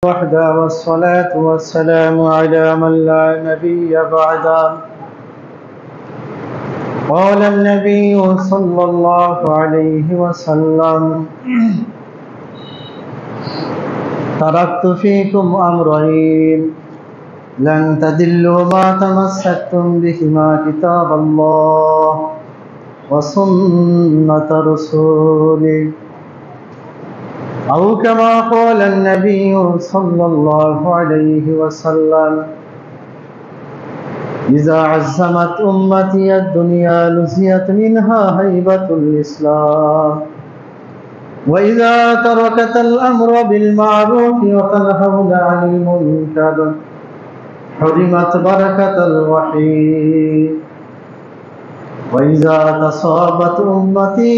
وحده والصلاة والسلام على من لا نبي بعده. قال النبي صلى الله عليه وسلم: تركت فيكم أمرين لن تضلوا ما تمسكتم بهما كتاب الله وسنة رسوله، أو كما قال النبي صلى الله عليه وسلم: إذا عزمت أمتي الدنيا نزيت منها هيبة الإسلام، وإذا تركت الأمر بالمعروف وتنهون عن المنكر حرمت بركة الوحي، وإذا تصابت أمتي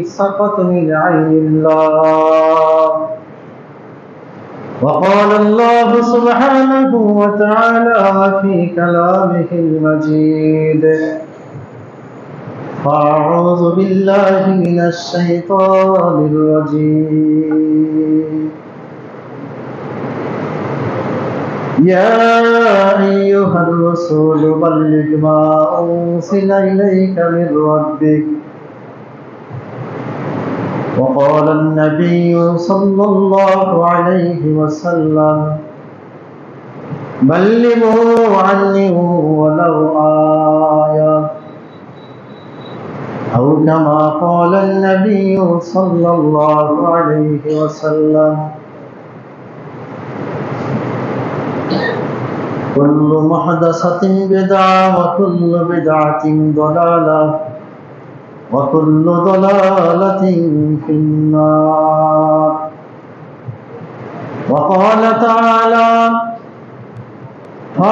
سقط من عين الله. وقال الله سبحانه وتعالى في كلامه المجيد: فأعوذ بالله من الشيطان الرجيم. يا أيها الرسول بلغ ما أنزل إليك من ربك. وقال النبي صلى الله عليه وسلم: بلغوا عني ولو آية، أو كما قال النبي صلى الله عليه وسلم: كل محدثة بدعة وكل بدعة ضلالة وكل ضلالة في النار. وقال تعالى: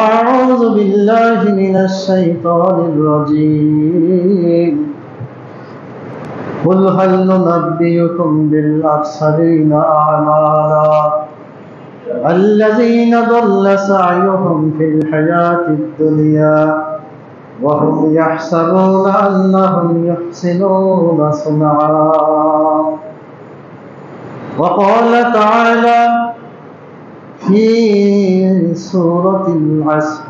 أعوذ بالله من الشيطان الرجيم. قل هل ننبئكم بالأخسرين أعمالا الذين ضل سعيهم في الحياة الدنيا وهم يحسبون أنهم يحسنون صنعا. وقال تعالى في سورة العصر: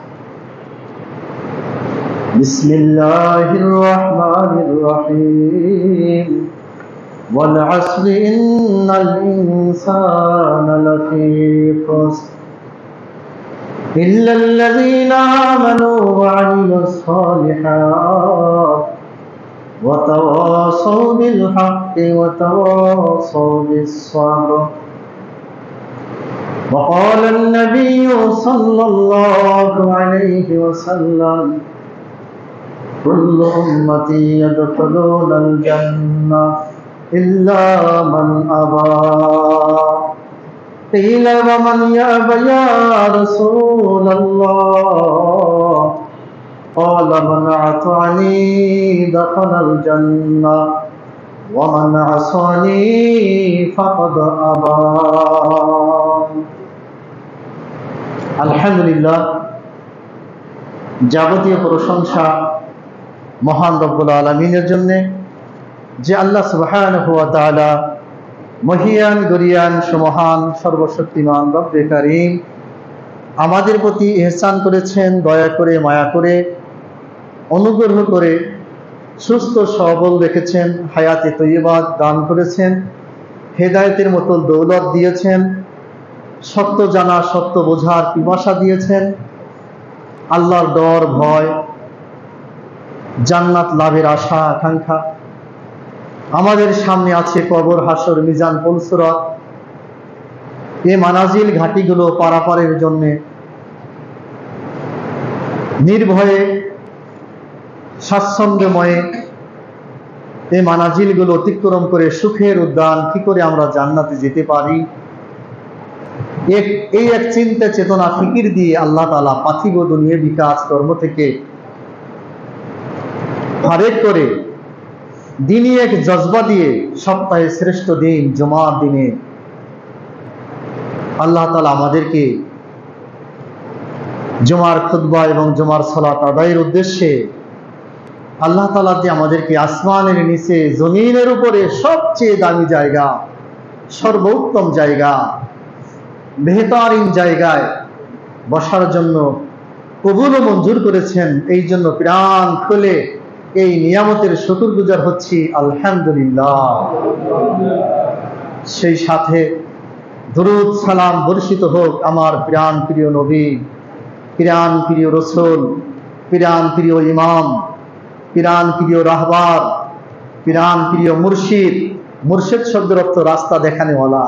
بسم الله الرحمن الرحيم والعصر إن الإنسان لفي خسر إلا الذين آمنوا وعملوا الصالحات وتواصوا بالحق وتواصوا بالصبر. وقال النبي صلى الله عليه وسلم: كل أمتي يدخلون الجنة إلا من أبى. قيل ومن يأبى يا رسول الله؟ قال: من أطاعني دخل الجنة ومن عصاني فقد أبى। আলহামদুলিল্লাহ, যাবতীয় প্রশংসা মহান রব্বুল আলামিনের জন্য, যে আল্লাহ সুবহানাহু ওয়া তাআলা মহিয়ান গরিয়ান সুমহান সর্বশক্তিমান রব্বে কারীম আমাদের প্রতি ইহসান করেছেন, দয়া করে মায়া করে অনুগ্রহ করে সুস্থ সবল রেখেছেন, হায়াতে তৈয়বা দান করেছেন, হেদায়েতের মতো দৌলত দিয়েছেন, সত্য জানা সত্য বোঝার পিপাসা দিয়েছেন, আল্লাহর ডর ভয় জান্নাত লাভের আশা আকাঙ্ক্ষা। আমাদের সামনে আছে কবর, হাসর, মিজান, পুলসিরাত। এই মানাজিল ঘাটিগুলো পারাপারের জন্য নির্ভয়ে স্বাচ্ছন্দ্যময়ে এই মানাজিলগুলো অতিক্রম করে সুখের উদ্যান কি করে আমরা জান্নাতে যেতে পারি, এই এক চিন্তা চেতনা ফিকির দিয়ে আল্লাহ তাআলা পার্থিব দুনিয়ার বিকাশ কর্ম থেকে ফারেক করে দিনই এক জজবা দিয়ে সপ্তাহে শ্রেষ্ঠ দিন জুমার দিনে আল্লাহ তাআলা আমাদেরকে জুমার খুতবা এবং জুমার সালাত আদায়ের উদ্দেশ্যে আল্লাহ তাআলা যে আমাদেরকে আসমানের নিচে জমিনের উপরে সবচেয়ে দামি জায়গা, সর্বোত্তম জায়গা বেহতরিন জায়গায় বসার জন্য কবুল ও মঞ্জুর করেছেন। এই জন্য প্রাণ খুলে এই নিয়ামতের শুকরগুজার হচ্ছি আলহামদুলিল্লাহ। সেই সাথে দরুদ সালাম বর্ষিত হোক আমার প্রাণ প্রিয় নবী, প্রাণ প্রিয় রসুল, প্রাণ প্রিয় ইমাম, প্রাণ প্রিয় রাহবার, প্রাণ প্রিয় মুর্শিদ। মুর্শিদ শব্দের অর্থ রাস্তা দেখানেওয়ালা,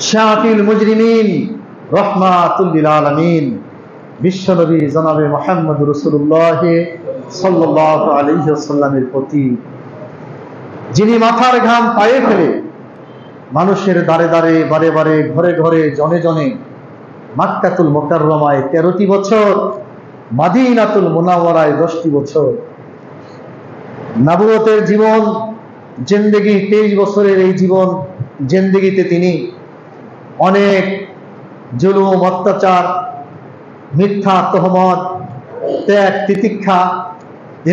শাফিউল মুজরিমিন, রহমাতুল লিল আলামিন, বিশ্বনবী জনাবে মুহাম্মদ রাসূলুল্লাহ সাল্লাল্লাহু আলাইহি ওয়াসাল্লামের প্রতি যিনি মাথার ঘাম পায়ে ফেলে মানুষের দ্বারে দ্বারে বারে বারে ঘরে ঘরে জনে জনে মাক্কাতুল মুকাররমায় 13টি বছর, মাদিনাতুল মুনাওয়ারায় 10টি বছর, নবুয়তের জীবন জিন্দেগি 23 বছরের এই জীবন জিন্দেগিতে তিনি অনেক জুলুম, অত্যাচার, মিথ্যা তহমত, ত্যাগ তিতিক্ষা,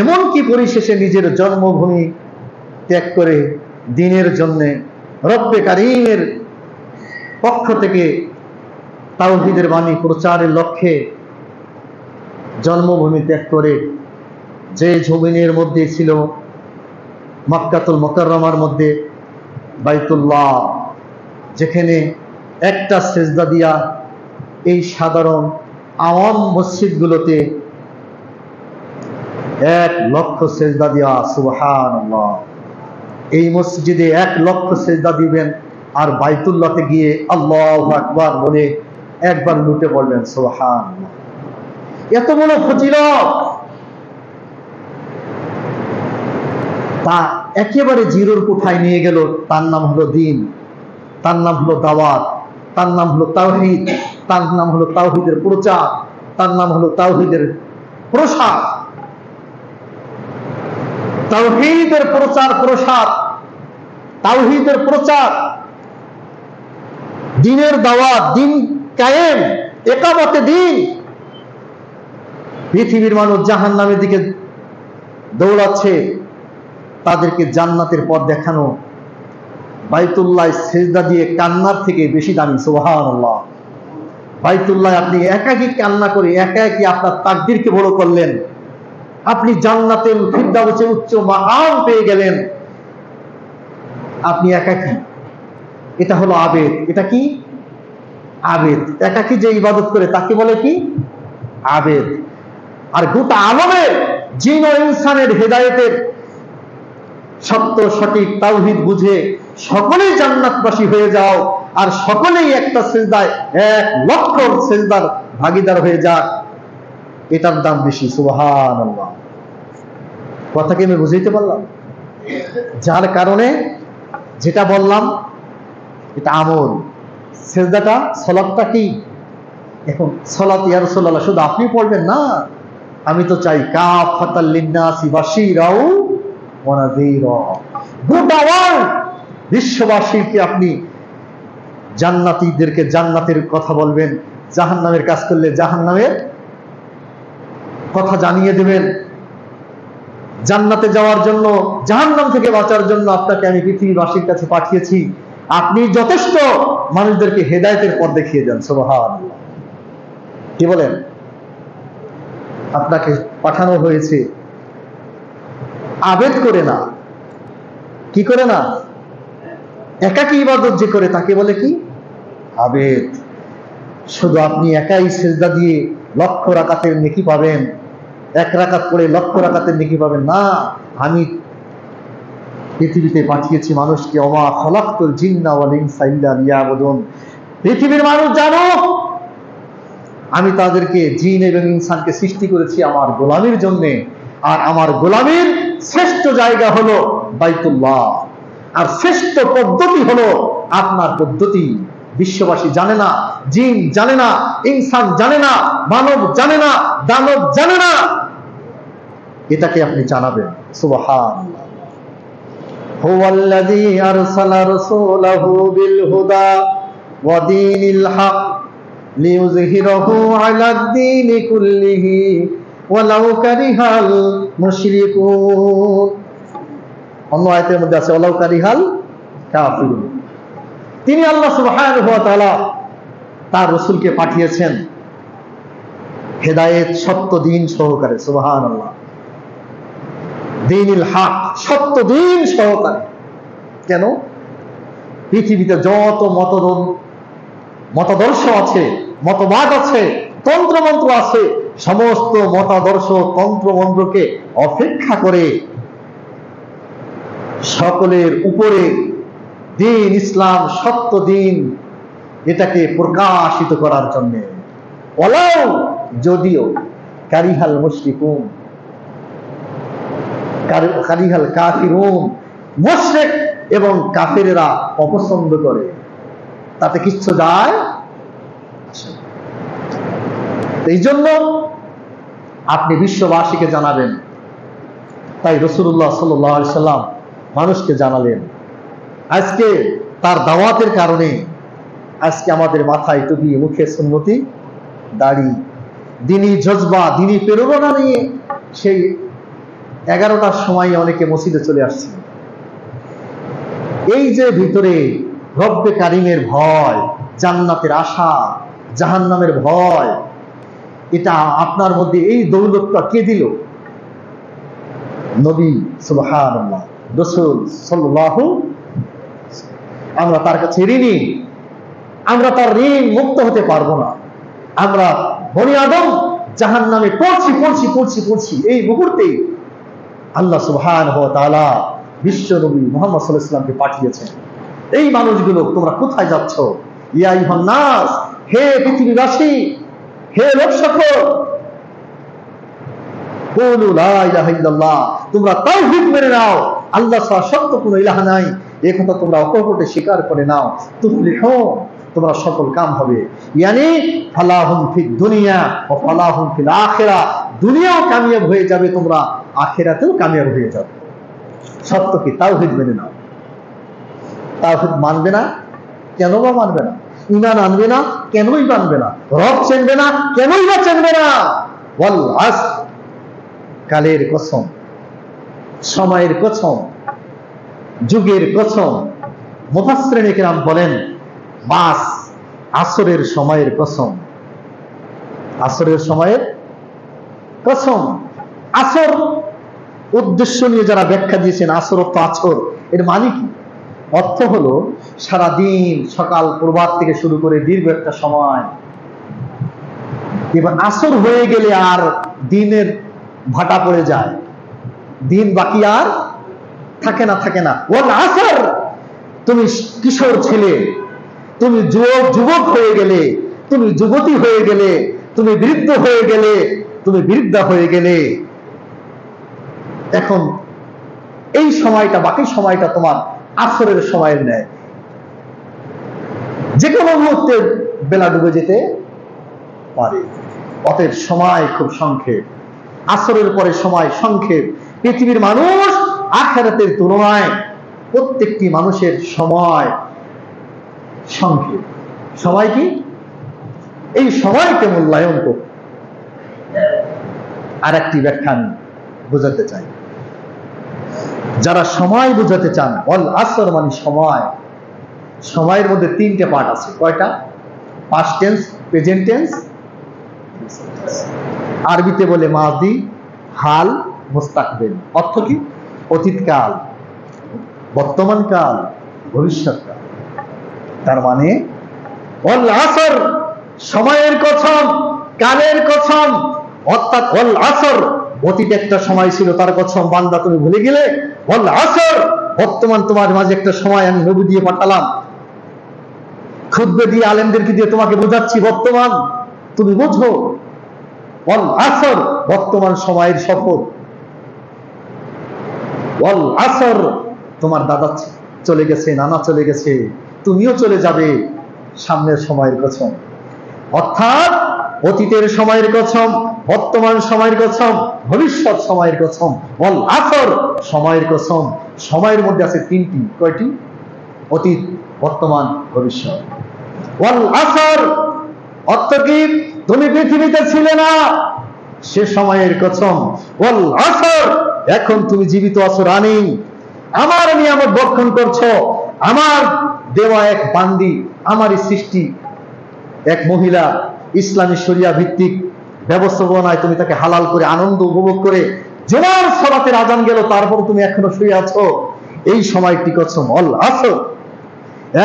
এমনকি পরিশেষে নিজের জন্মভূমি ত্যাগ করে দ্বীনের জন্যে রব্বে কারীমের পক্ষ থেকে তাওহীদের বাণী প্রচারের লক্ষ্যে জন্মভূমি ত্যাগ করে যে জমিনের মধ্যে ছিল মক্কাতুল মুকাররমার মধ্যে বাইতুল্লাহ, যেখানে একটা সেজদা দিয়া এই সাধারণ আওয়াম মসজিদগুলোতে 1 লক্ষ সেজদা দিয়া, সুবহানাল্লাহ। এই মসজিদে 1 লক্ষ সেজদা দিবেন আর বাইতুল্লাহতে গিয়ে আল্লাহু আকবার বলে একবার লুটে পড়বেন, সুবহানাল্লাহ। এত বড় ফজিলত তা একেবারে জিরোর কোঠায় নিয়ে গেল। তার নাম হলো দ্বীন, তার নাম হলো দাওয়াত, তার নাম হলো তাওহীদ, তার নাম হলো তাওহীদের প্রচার, তার নাম হলো তাওহীদের প্রসার। তাওহীদের প্রচার প্রসার, তাওহীদের প্রচার, দ্বীনের দাওয়াত, দ্বীন কায়েম, একামতে দ্বীন। পৃথিবীর মানুষ জাহান্নামের দিকে দৌড়াচ্ছে, তাদেরকে জান্নাতের পথ দেখানো বাইতুল্লাহ সেজদা দিয়ে কান্নার থেকে বেশি দামি, সুবহানাল্লাহ। বাইতুল্লাহ আপনি একাকী কান্না করে একাকী আপনার তাকদীরকে বড় করলেন, আপনি জান্নাতুল ফিরদাউসে উচ্চ মাকাম পেয়ে গেলেন, আপনি একাকী। এটা হলো আবেদ। এটা কি? আবেদ। একাকী যে ইবাদত করে তাকে বলে কি? আবেদ। আর গোটা আলমে জিন ও ইনসানের হেদায়েতের সত্য সঠিক তাওহীদ বুঝে সকলেই জান্নাতবাসী হয়ে যাও, আর সকলেই একটা সিজদায় 1 লক্ষ সিজদার ভাগীদার হয়ে যাক, এটার দাম বেশি, সুবহানাল্লাহ। কথা কি আমি বুঝাইতে পারলাম? যার কারণে যেটা বললাম এটা আমল, সিজদাটা, সালাতটা কি? এখন সালাত ইয়া রাসূলুল্লাহ শুধু আপনি পড়বেন না, আমি তো চাই কাফাতাল লিন্নাসি বাশীরাও ওয়া নাযীরা, গোটা ওয়ার্ল্ড বিশ্ববাসীকে আপনি জান্নাতীদেরকে জান্নাতের কথা বলবেন, জাহান্নামের কাজ করলে জাহান্নামের কথা জানিয়ে দেবেন। জান্নাতে যাওয়ার জন্য, জাহান্নাম থেকে বাঁচার জন্য আপনাকে আমি পৃথিবীবাসীর কাছে পাঠিয়েছি, আপনি যথেষ্ট মানুষদেরকে হেদায়েতের পথ দেখিয়ে দেন, সুবহানাল্লাহ। কি বলেন? আপনাকে পাঠানো হয়েছে আবেদ করে না, কি করে না, একাকী ইবাদত যে করে তাকে বলে কি? আবেদ। শুধু আপনি একাই সিজদা দিয়ে লক্ষ রাকাতের নেকি পাবেন, 1 রাকাত পড়ে লক্ষ রাকাতের নেকি পাবেন না। আমি পৃথিবীতে পাঠিয়েছি মানুষকে, ওমা খালাকতুল জিন্না ওয়াল ইনসা ইল্লা লিয়াবুদুন। পৃথিবীর মানুষ জানো আমি তাদেরকে, জিন এবং ইনসানকে সৃষ্টি করেছি আমার গোলামির জন্য, আর আমার গোলামির শ্রেষ্ঠ জায়গা হলো বাইতুল্লাহ, আর শ্রেষ্ঠ পদ্ধতি হলো আপনার পদ্ধতি। বিশ্ববাসী জানে না, জিন জানে না, ইনসান জানে না, মানব জানে না, দানব জানে না, এটাকে আপনি জানাবেন, সুবহানাল্লাহ। হুয়াল্লাযী আরসালা রাসূলাহু বিল হুদা ওয়া দীনিল হক লিইয়ুযহিরাহু আলাদ দীনি কুল্লিহি ওয়ালাউ কারিহাল মুশরিকুন। অন্য আয়াতের মধ্যে আছে ওয়ালাউ কারিহাল কাফিরুন। তিনি আল্লাহ সুবহানাহু ওয়া তাআলা তার রসুলকে পাঠিয়েছেন হেদায়েত সত্য দিন সহকারে। সুবহানাল্লাহ। দ্বীনুল হক, সত্য দিন সহকারে। কেন? পৃথিবীতে যত মতাদর্শ আছে, মতবাদ আছে, তন্ত্রমন্ত্র আছে, সমস্ত মতাদর্শ তন্ত্রমন্ত্রকে অপেক্ষা করে সকলের উপরে দিন ইসলাম, সত্য দিন, এটাকে প্রকাশিত করার জন্য। ওয়ালাউ, যদিও কারিহাল মুশরিকুন, কারিহাল কাফিরুন, মুশরিক এবং কাফেরেরা অপছন্দ করে, তাতে কিচ্ছু যায় আসে না। এই জন্য আপনি বিশ্ববাসীকে জানাবেন। তাই রাসূলুল্লাহ সাল্লাল্লাহু আলাইহি সাল্লাম মানুষকে জানালেন। আজকে তার দাওয়াতের কারণে আজকে আমাদের মাথায় টুপি, মুখে সুন্নতি, দাড়ি, দিনী জজবা, দিনী প্রেরণা নিয়ে সেই 11টার সময় অনেকে মসজিদে চলে আসছে। এই যে ভিতরে রব্বে কারিমের ভয়, জান্নাতের আশা, জাহান্নামের ভয়, এটা আপনার মধ্যে এই দৌলতটা কে দিল? নবী সুবহানাল্লাহ, রাসূল সাল্লাল্লাহু। আমরা তার কাছে ঋণী, আমরা তার ঋণ মুক্ত হতে পারবো না। আমরা বনি আদম জাহান্নামে পড়ছি। এই মুহূর্তে আল্লাহ সুবহানাহু ওয়া তাআলা বিশ্ব নবী মুহাম্মদ সাল্লাল্লাহু আলাইহি ওয়াসাল্লামকে পাঠিয়েছেন। এই মানুষগুলো তোমরা কোথায় যাচ্ছ? ইয়া আইয়ুহান নাস, হে পৃথিবীবাসী, হে লোক সকল, কুলু লা ইলাহা ইল্লাল্লাহ, তোমরা তাওহীদ মেনে নাও, আল্লাহ ছাড়া সত্য কোনো ইলাহ নাই, এই কথা তোমরা অকপটে স্বীকার করে নাও, তুফলিহুন, তোমরা সফল কাম হবে। ইয়ানি ফালাহুম ফিদ দুনিয়া ওয়া ফালাহুম ফিল আখিরাহ, দুনিয়াও কামিয়াব হয়ে যাবে তোমরা, আখিরাতেও কামিয়াব হয়ে যাবে। সত্য কি? তাওহীদ মেনে নাও। তাওহীদ মানবে না, কেন বা মানবে না? ঈমান আনবে না, কেনই মানবে না? রব চিনবে না, কেনই বা চিনবে না? ওয়াল আসর, কালের কসম, সময়ের কসম, যুগের কসম। মুফাসসিরিনে কিরাম বলেন, বাস আসরের সময়ের কসম, আসরের সময়ের কসম। আসর উদ্দেশ্য নিয়ে যারা ব্যাখ্যা দিয়েছেন, আসর অর্থ আছর, এর মানে কি? অর্থ হলো সারাদিন সকাল প্রভাত থেকে শুরু করে দীর্ঘ একটা সময়, এবার আসর হয়ে গেলে আর দিনের ভাটা পড়ে যায়, দিন বাকি আর থাকে না। ওয়াল আসর, তুমি কিশোর ছেলে, তুমি যুবক হয়ে গেলে, তুমি যুবতী হয়ে গেলে, তুমি বৃদ্ধ হয়ে গেলে, তুমি বৃদ্ধা হয়ে গেলে, এখন এই সময়টা, বাকি সময়টা তোমার আসরের সময়ের ন্যায়। যে কোনো মুহূর্তে বেলা ডুবে যেতে পারে। অতএব সময় খুব সংক্ষেপ, আসরের পরে সময় সংক্ষেপ। পৃথিবীর মানুষ আখিরাতের তুলনায় প্রত্যেকটি মানুষের সময় সংক্ষেপ। সময় কি? এই সময়কে মূল্যায়ন করুন। আর একটি ব্যাখ্যা আমি বোঝাতে চাই, যারা সময় বোঝাতে চান, ওয়াল আসর মানে সময়। সময়ের মধ্যে 3টে পার্ট আছে। কয়টা? পাস্ট টেন্স, প্রেজেন্ট টেন্স, আরবিতে বলে মাদি, হাল, মুস্তাকবিল। অর্থ কি? অতীতকাল, বর্তমানকাল, ভবিষ্যৎকাল। তার মানে ওয়াল আসর, সময়ের কসম, কালের কসম, অর্থাৎ ওয়াল আসর, অতীতে একটা সময় ছিল তার কসম, বান্দা তুমি ভুলে গেলে। ওয়াল আসর, বর্তমান তোমার মাঝে একটা সময় আমি নবী দিয়ে পাঠালাম, খুতবা দিয়ে, আলেমদেরকে দিয়ে তোমাকে বোঝাচ্ছি, বর্তমান তুমি বোঝো। ওয়াল আসর, বর্তমান সময়ের শপথ। ওয়াল আসর, তোমার দাদা চলে গেছে, নানা চলে গেছে, তুমিও চলে যাবে, সামনের সময়ের কসম। অর্থাৎ অতীতের সময়ের কসম, বর্তমান সময়ের কসম, ভবিষ্যৎ সময়ের কসম। ওয়াল আসর, সময়ের কসম। সময়ের মধ্যে আছে 3টি। কয়টি? অতীত, বর্তমান, ভবিষ্যৎ। ওয়াল আসর অর্থ কি? তুমি পৃথিবীতে ছিলে না, সে সময়ের কসম। ওয়াল আসর, এখন তুমি জীবিত আছো, রানিং, আমার নিয়ামত ভক্ষণ করছো, আমার দেওয়া এক বান্দি, আমারই সৃষ্টি, এক মহিলা ইসলামী শরিয়া ভিত্তিক ব্যবস্থাপনায় তুমি তাকে হালাল করে আনন্দ উপভোগ করে জুমার সালাতের আজান গেল, তারপর তুমি এখনো শুয়ে আছো, এই সময়টি কসম ওয়াল আসর,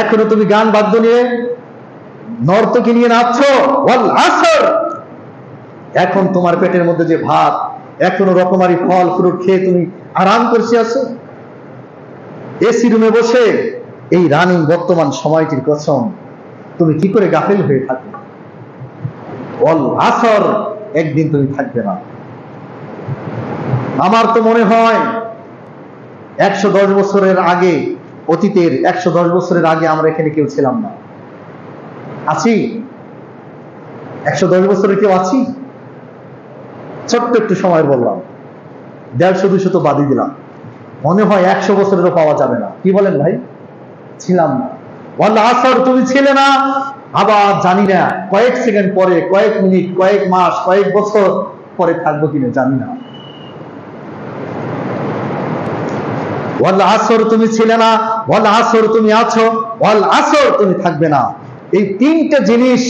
এখনো তুমি গান বাদ্য নিয়ে নর্তকী নিয়ে নাচছো, ওয়াল আসর। এখন তোমার পেটের মধ্যে যে ভাত, এখনো রকমারি ফল ফ্রুট খেয়ে তুমি আরাম করছে আছো এসি রুমে বসে, এই রানিং বর্তমান সময়টির কসম তুমি কি করে গাফিল হয়ে থাকবে? ওয়াল আসর, একদিন তুমি থাকবে না। আমার তো মনে হয় 110 বছরের আগে, অতীতের 110 বছরের আগে আমরা এখানে কেউ ছিলাম না। আছি? 110 বছরের কেউ আছি? ছোট্ট একটু সময় বললাম, 150-200 তো বাদই দিলাম, মনে হয় 100 বছরেরও পাওয়া যাবে না। কি বলেন ভাই? ছিলাম না। ওয়াল আসর, তুমি ছিলে না। আবার জানি না কয়েক সেকেন্ড পরে, কয়েক মিনিট, কয়েক মাস, কয়েক বছর পরে থাকবো কিনা জানি না। ওয়াল আসর, তুমি ছিলে না। ওয়াল আসর, তুমি আছো। ওয়াল আসর, তুমি থাকবে না। এই তিনটে জিনিস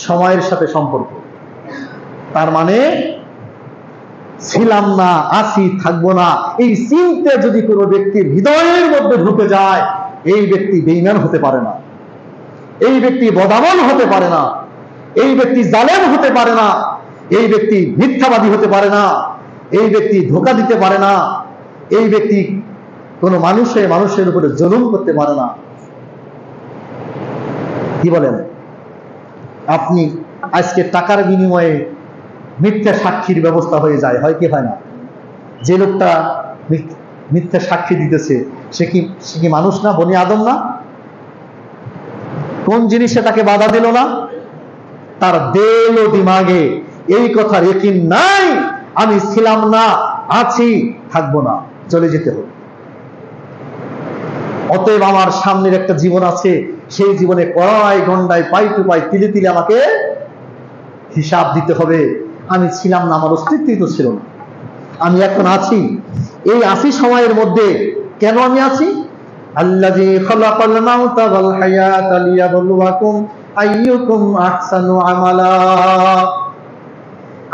সময়ের সাথে সম্পর্ক। তার মানে ছিলাম না, আছি, থাকবো না, এই চিন্তা যদি কোনো ব্যক্তির হৃদয়ের মধ্যে ঢুকে যায়, এই ব্যক্তি বেঈমান হতে পারে না, এই ব্যক্তি বদামল হতে পারে না, এই ব্যক্তি জালেম হতে পারে না, এই ব্যক্তি মিথ্যাবাদী হতে পারে না, এই ব্যক্তি ধোঁকা দিতে পারে না, এই ব্যক্তি কোন মানুষের উপরে জুলুম করতে পারে না। কি বলেন? আপনি আজকে টাকার বিনিময়ে মিথ্যা সাক্ষীর ব্যবস্থা হয়ে যায়, হয় কি হয় না? যে লোকটা মিথ্যা সাক্ষী দিতেছে সে কি মানুষ না, বনি আদম না? কোন জিনিসে তাকে বাধা দিল না? তার দিল ও দিমাগে এই কথার ইকিন নাই, আমি ছিলাম না, আছি, থাকবো না, চলে যেতে হবে। অতএব আমার সামনের একটা জীবন আছে, সেই জীবনে কড়াই গন্ডায় পাই টু পাই তিলে তিলে আমাকে হিসাব দিতে হবে। আমি ছিলাম না, আমার অস্তিত্বই তো ছিল না, আমি এখন আছি। এই আছি সময়ের মধ্যে কেন আমি আছি? আল্লাযী খালাকাল মাউতা ওয়াল হায়াতা লিয়াবলুয়াকুম আইয়ুকুম আহসানু আমালা।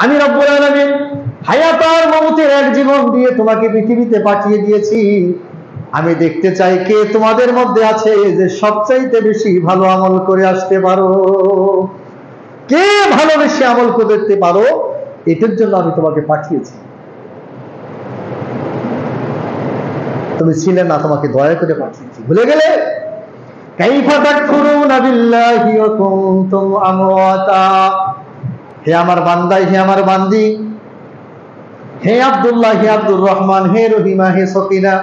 আমি রব্বুল আলামিন হায়াত আর মওতের এক জীবন দিয়ে তোমাকে পৃথিবীতে পাঠিয়ে দিয়েছি। আমি দেখতে চাই কে তোমাদের মধ্যে আছে যে সবচাইতে বেশি ভালো আমল করে আসতে পারো, কে ভালো বেশি আমল করতে পারো, এটার জন্য আমি তোমাকে পাঠিয়েছি। তুমি ছিলে না, তোমাকে দয়া করে পাঠিয়েছি, ভুলে গেলে? কাইফা তাকফুরুনা বিল্লাহি ওয়া কুনতুম আমওয়াতা। হে আমার বান্দা, হে আমার বান্দি, হে আব্দুল্লাহ, হে আব্দুর রহমান, হে রহিমা, হে সকিনা,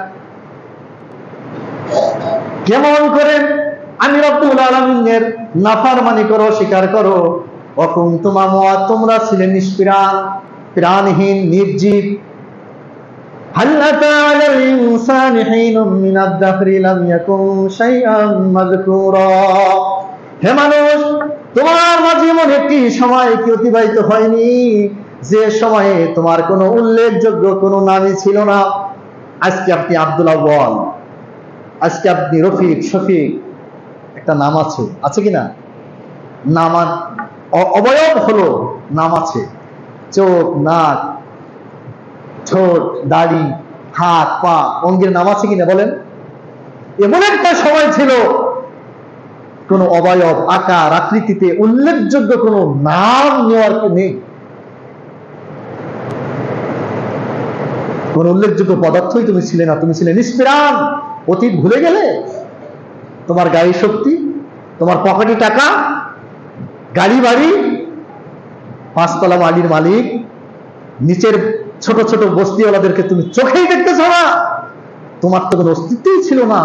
কেমন করে আমি রব্বুল আলামিনের নাফরমানি করো, স্বীকার করো? ওয়া কুনতুম আমওয়াত, তোমরা ছিলে নিষ্প্রাণ, প্রাণহীন, নির্জীব। হাল আতা আলাল ইনসানি হিনুম মিনাদ দাহরি লাম ইয়াকুন শাইআন মাযকুরা। হে মানুষ, তোমার মাঝে এমন একটি সময় কি অতিবাহিত হয়নি যে সময়ে তোমার কোনো উল্লেখযোগ্য কোনো নামই ছিল না? আজকে আপনি আব্দুল আউয়াল, আজকে আপনি রফিক, শফিক, একটা নাম আছে, আছে কিনা? নাম অবয়ব হলো, নাম আছে, চোখ, নাক, ঠোঁট, দাড়ি, হাত, পা, অঙ্গের নাম আছে কিনা বলেন? এমন একটা সময় ছিল কোন অবয়ব, আকার, আকৃতিতে উল্লেখযোগ্য কোন নাম নেওয়ার নেই, কোন উল্লেখযোগ্য পদার্থই তুমি ছিলে না, তুমি ছিলে নিষ্প্রাণ। অতীত ভুলে গেলে? তোমার গাড়ি শক্তি, তোমার পকেটে টাকা, গাড়ি বাড়ি, 5 তলা বাড়ির মালিক, নিচের ছোট ছোট বস্তিওয়ালাদেরকে তুমি চোখেই দেখতেছ না, তোমার তো কোনো অস্তিত্বই ছিল না।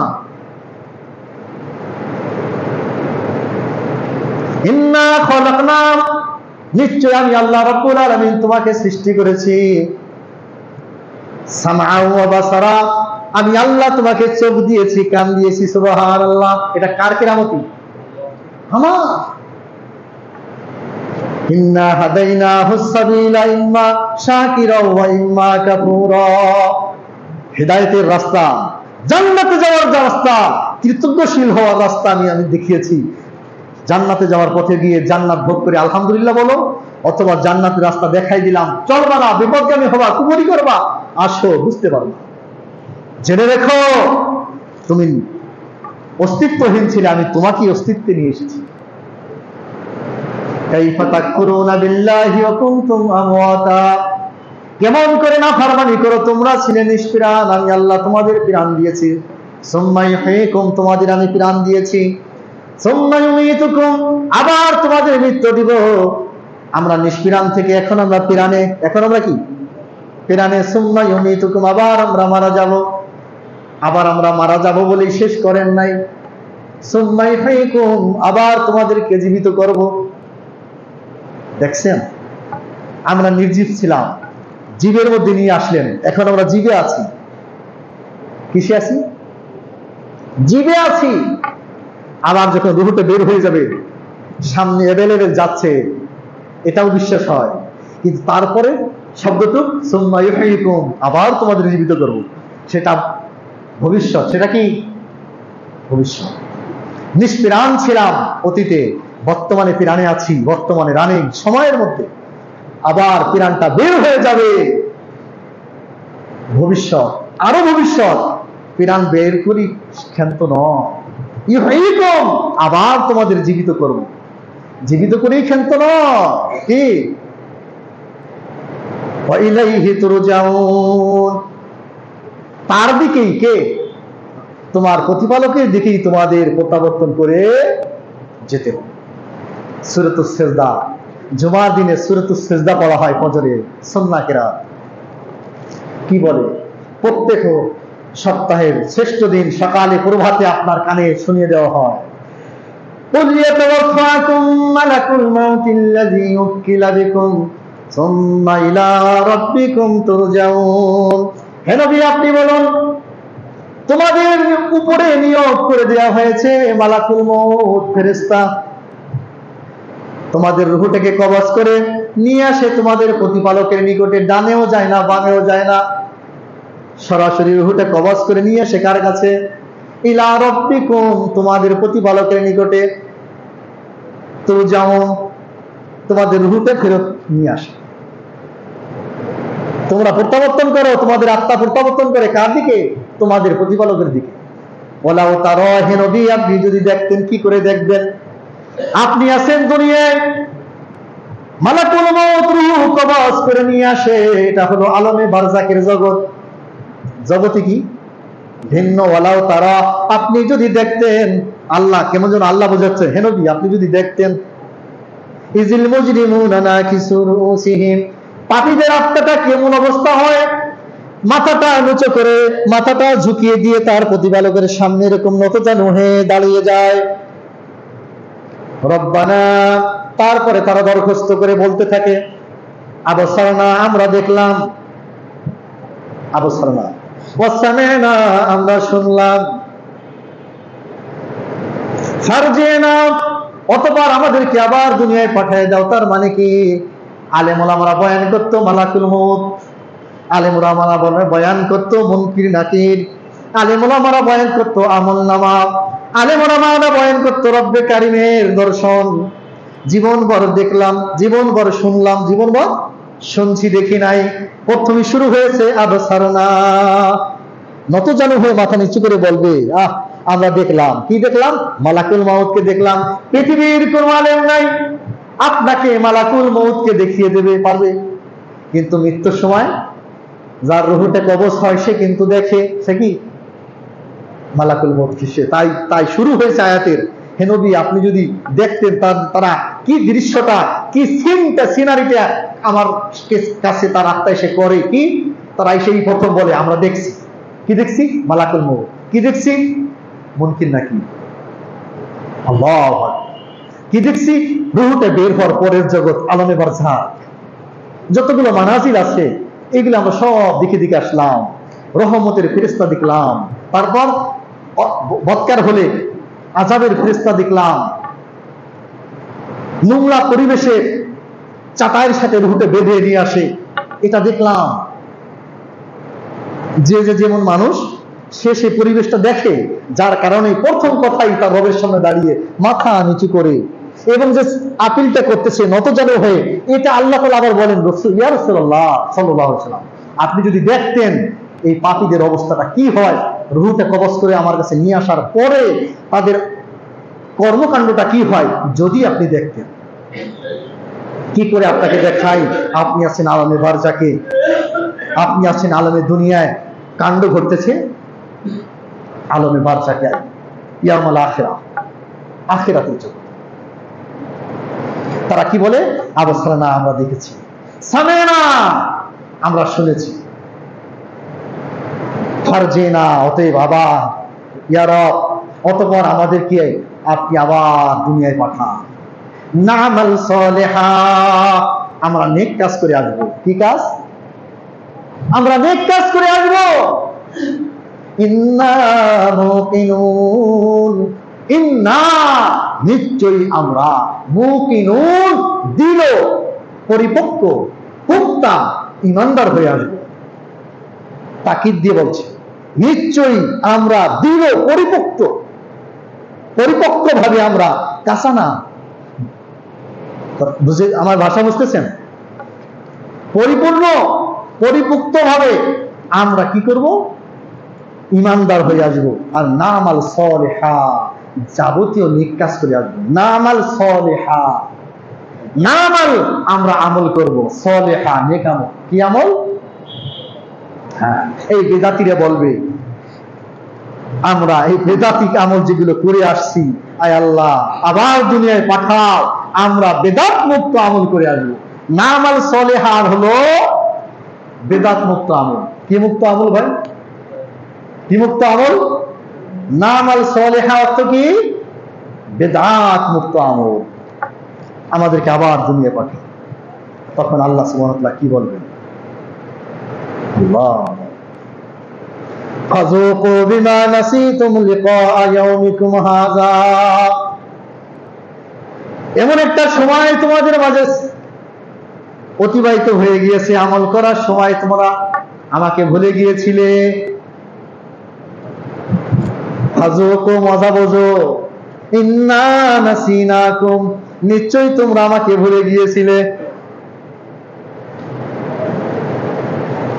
ইন্না খলাকনা, নিশ্চয় আমি আল্লাহ রাব্বুল আলামিন তোমাকে সৃষ্টি করেছি। সামআ ওয়া বাসারা, আমি আল্লাহ তোমাকে চোখ দিয়েছি, কান দিয়েছি। সুবহানাল্লাহ। এটা কার কেরামতি? আমার। ইন্না হাদাইনাহুস সাবিলা ইম্মা শাকিরা ওয়া ইম্মা কাফুরা। হিদায়াতের রাস্তা, জান্নাতে যাওয়ার রাস্তা, কৃতজ্ঞশীল হওয়ার রাস্তা আমি দেখিয়েছি। জান্নাতে যাওয়ার পথে গিয়ে জান্নাত ভোগ করে আলহামদুলিল্লাহ বলো, অথবা জান্নাতের রাস্তা দেখাই দিলাম, চলবা না, বিপদগামী হবা, কুমরি করবা, আসো, বুঝতে পারো না। জেনে রেখো, তুমি অস্তিত্বহীন ছিলে, আমি তোমাকে অস্তিত্বে নিয়ে এসেছি। কাইফা তাকফুরুনা বিল্লাহি ওয়া কুনতুম আমওয়াতা, কেমন করে নাফরমানি করো, তোমরা ছিলে নিষ্প্রাণ, আমি আল্লাহ তোমাদের প্রাণ দিয়েছি। সুম্মা ইউহয়িকুম, তোমাদের আমি প্রাণ দিয়েছি। সুম্মা ইউমীতুকুম, আবার তোমাদের মৃত্যু দিব। আমরা নিষ্প্রাণ থেকে এখন আমরা প্রাণে, এখন আমরা কি প্রাণে। সুম্মা ইউমীতুকুম, আবার আমরা মারা যাব। আবার আমরা মারা যাব বলেই শেষ করেন নাই, সুম্মা ইউহয়িকুম, আবার তোমাদেরকে জীবিত করব। দেখছেন, আমরা নির্জীব ছিলাম, জীবের মধ্যে নিয়ে আসলেন, এখন আমরা জীবে আছি। কিসে আছি? জীবে আছি। আবার যখন রুহটা বের হয়ে যাবে, সামনে অ্যাভেলেবেল যাচ্ছে, এটাও বিশ্বাস হয়, কিন্তু তারপরে শব্দটুক সুম্মা ইউহয়িকুম, আবার তোমাদের জীবিত করব, সেটা ভবিষ্যৎ। সেটা কি? ভবিষ্যৎ। নিষ্প্রাণ ছিলাম অতীতে, বর্তমানে প্রাণে আছি, বর্তমানে রানিং সময়ের মধ্যে, আবার প্রাণটা বের হয়ে যাবে ভবিষ্যৎ, আরো ভবিষ্যৎ। প্রাণ বের করি ক্ষান্ত নয়, ইউহয়িকুম, আবার তোমাদের জীবিত করব, জীবিত করেই ক্ষান্ত নয়। কি? ওয়া ইলাইহি তুরজাউন, তার দিকেই, কে? তোমার প্রতিপালকের দিকেই তোমাদের প্রত্যাবর্তন করে যেতে হবে। সূরাতুস সিজদা, জুমার দিনে সূরাতুস সিজদা পড়া হয় ফজরে, সুন্নাহ কিরাত। কি বলে? প্রত্যেক সপ্তাহের শ্রেষ্ঠ দিন সকালে প্রভাতে আপনার কানে শুনিয়ে দেওয়া হয়, কুল ইয়াতাওয়াফাকুম মালাকুল মাউতিল্লাযী উকিলা বিকুম সুম্মা ইলা রাব্বিকুম তুরজাউন। হে নবী, আপনি বলুন, তোমাদের উপরে নিয়োগ করে দেওয়া হয়েছে মালাকুল মউত, ফেরেশতা, তোমাদের রূহটাকে কবজ করে নিয়ে আসে তোমাদের প্রতিপালকের নিকটে। ডানেও যায় না, বামেও যায় না, সরাসরি রূহটা কবজ করে নিয়ে আসে কার কাছে? ইলা রাব্বিকুম, তোমাদের প্রতিপালকের নিকটে। তুরজাউন, তোমাদের রূহটা ফেরত নিয়ে আসে, তোমরা প্রত্যাবর্তন করো, তোমাদের আত্মা প্রত্যাবর্তন করে কার দিকে? তোমাদের প্রতিপালকের দিকে। ওয়ালাউ তারা, হে নবী, আপনি যদি দেখতেন, কি করে দেখবেন? আপনি আছেন দুনিয়ায়, মালাকুল মউত রূহ কবজ করে নিয়ে আসে, এটা হলো আলমে বারজাকের জগৎ। জগতে কি ভিন্ন। ওয়ালাউ তারা, আপনি যদি দেখতেন, আল্লাহ কেমন যেন আল্লাহ বোঝাচ্ছে, হে নবী, আপনি যদি দেখতেন, ইজিল মুজরিমুনা নাকিসু রুসিহিম, পাপীদের আত্মাটা কেমন অবস্থা হয়, মাথাটা নিচু করে, মাথাটা ঝুঁকিয়ে দিয়ে তার প্রতিপালকের সামনে এরকম নতজানু হয়ে দাঁড়িয়ে যায়। রব্বানা, তারপরে তারা দরখাস্ত করে বলতে থাকে, আবসারনা, আমরা দেখলাম, আবসারনা ওয়াসামি'না, আমরা শুনলাম, ফারজিনা, অতঃপর আমাদেরকে আবার দুনিয়ায় পাঠিয়ে দাও। তার মানে কি? আলেম ওলামারা বয়ান করতো মালাকুল মউত, আলেম ওলামারা বয়ান করতো মুনকির নাকির, আলেম ওলামারা বয়ান করতো আমলনামা, আলেম ওলামারা বয়ান করতো রব্বে কারিমের দর্শন। জীবন ভর দেখলাম, জীবন ভর শুনলাম, জীবন ভর শুনছি, দেখি নাই। প্রথমে শুরু হয়েছে আবসারনা, নতজানু হয়ে মাথা নিচু করে বলবে, আমরা দেখলাম। কি দেখলাম? মালাকুল মউতকে দেখলাম। পৃথিবীর কোনো আলেম নাই আপনাকে মালাকুল মউতকে দেখিয়ে দেবে, পারবে? কিন্তু মৃত্যুর সময় যার রূহটা কবজ হয়, সে কিন্তু দেখে। সে কি? মালাকুল মউত কি সে? তাই শুরু হয়েছে আয়াতের, হে নবী, আপনি যদি দেখতেন তারা কি দৃশ্যটা, কি সিনটা, সিনারিটা আমার কাছে তার আত্মা এসে করে কি, তারা এসেই প্রথম বলে, আমরা দেখছি। কি দেখছি? মালাকুল মউত। কি দেখছি? মুনকির নাকির। আল্লাহু আকবার। কি দেখছি? রূহটা বের হওয়ার পরের জগৎ, আলমে বারজাক। যতগুলো মানাজিল আছে, এগুলো আমরা সব দিকে দিকে আসলাম, রহমতের ফেরেশতা দেখলাম, তারপর বৎকার হলে আযাবের ফেরেশতা দেখলাম, নোংরা পরিবেশে চাটাইয়ের সাথে রূহটা বেঁধে নিয়ে আসে, এটা দেখলাম। যে যেমন মানুষ, সে পরিবেশটা দেখে, যার কারণে প্রথম কথাই তার রবের সামনে দাঁড়িয়ে মাথা নিচু করে এবং যে আপিলটা করতেছে নতজানু হয়ে, এটা আল্লাহ তাআলা আবার বলেন ইয়া রাসূলুল্লাহ সাল্লাল্লাহু আলাইহি ওয়াসাল্লাম, আপনি যদি দেখতেন এই পাপীদের অবস্থাটা কি হয়, রূহটা কবজ করে আমার কাছে নিয়ে আসার পরে তাদের কর্মকাণ্ডটা কি হয়, যদি আপনি দেখতেন। কি করে আপনাকে দেখাই, আপনি আছেন আলমে বারজাকে, আপনি আছেন আলমে দুনিয়ায়, কাণ্ড ঘটতেছে আলমে বারজাকে, ইয়াউমুল আখিরা, আখিরাতের জগৎ। তারা কি বলে, আবসারনা, আমরা দেখেছি, সামি'না, আমরা শুনেছি, ফারজিনা, অতএব আবার, ইয়া রব, অতঃপর আমাদেরকে আপনি আবার দুনিয়ায় পাঠান, না'মাল সালিহা, আমরা নেক কাজ করে আসবো। কি কাজ? আমরা নেক কাজ করে আসবো। ইন্না মুকিনুন, ইন্না, নিশ্চয়ই আমরা, মুকিনুন, দৃঢ়, পরিপক্ক, পুক্তা ঈমানদার হয়ে আসবো। তাকিদ দিয়ে বলছে, নিশ্চয়ই আমরা দৃঢ়, পরিপক্ক ভাবে আমরা, কাঁচা, বুঝে আমার ভাষা বুঝতেছেন? পরিপুক্ত ভাবে আমরা কি করব? ঈমানদার হয়ে আসবো। আর না'মাল সালিহা, যাবতীয় নেক কাজ করে আসবো। না'মাল সালিহা, না'মাল, আমরা আমল করব, সালিহা, নেক আমল। কি আমল? হ্যাঁ, এই বেদাতীরা বলবে, আমরা এই বেদাতিক আমল যেগুলো করে আসছি, আয় আল্লাহ আবার দুনিয়ায় পাঠাও, আমরা বেদাত মুক্ত আমল করে আসবো। না'মাল সালিহা হলো বেদাত মুক্ত আমল। কি মুক্ত আমল ভাই? কি মুক্ত আমল? না'মাল সালিহা অর্থ কি? বেদাত মুক্ত আমল। আমাদেরকে আবার দুনিয়ায় পাঠাও। তখন আল্লাহ সুবহানাহু ওয়া তাআলা কি বলবেন? আল্লাহ, ফাযুকু বিমা নাসিতুম লিকা ইয়াউমিকুম হাযা, এমন একটা সময় তোমাদের মাঝে অতিবাহিত হয়ে গিয়েছে, আমল করার সময় তোমরা আমাকে ভুলে গিয়েছিলে। ফাযুকু, মজা বোঝো, ইন্না নাসিনাকুম, নিশ্চয়ই তোমরা আমাকে ভুলে গিয়েছিলে।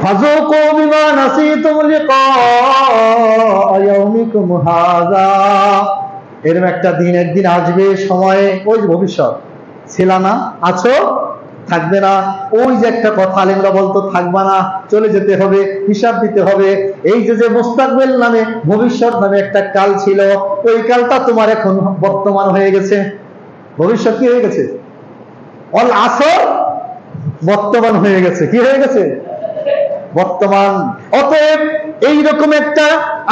ফাযুকু বিমা নাসিতুম লিকা ইয়াউমিকুম হাযা, এরকম একটা দিন একদিন আসবে, সময়ে, ওই যে ভবিষ্যৎ, ছিল না, আছো, থাকবে না। ওই যে একটা কথা আলেমরা বলতো, থাকবা না, চলে যেতে হবে, হিসাব দিতে হবে। এই যে মুস্তাকবিল নামে, ভবিষ্যৎ নামে একটা কাল ছিল, ওই কালটা তোমার এখন বর্তমান হয়ে গেছে। ভবিষ্যৎ কি হয়ে গেছে? অল আসর, বর্তমান হয়ে গেছে। কি হয়ে গেছে? বর্তমান। অতএব এইরকম একটা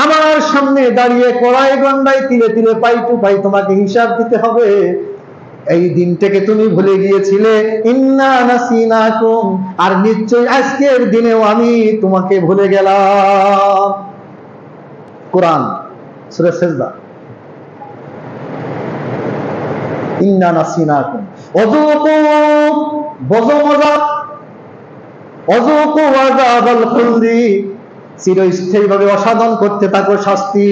আমার সামনে দাঁড়িয়ে কড়াই গন্ডায়, তিলে তিলে, পাই টু পাই তোমাকে হিসাব দিতে হবে। এই দিনটাকে তুমি ভুলে গিয়েছিলে, ইন্না নাসিনাকুম, আর নিশ্চয়ই আজকের দিনেও আমি তোমাকে ভুলে গেলাম। কোরআন সূরা সিজদা, ইন্না নাসিনাকুম ওয়াযুকু, বজো মজা, ওয়াযুকু আযাবাল খুলদি, চিরস্থায়ীভাবে অসাধন করতে থাকো শাস্তি,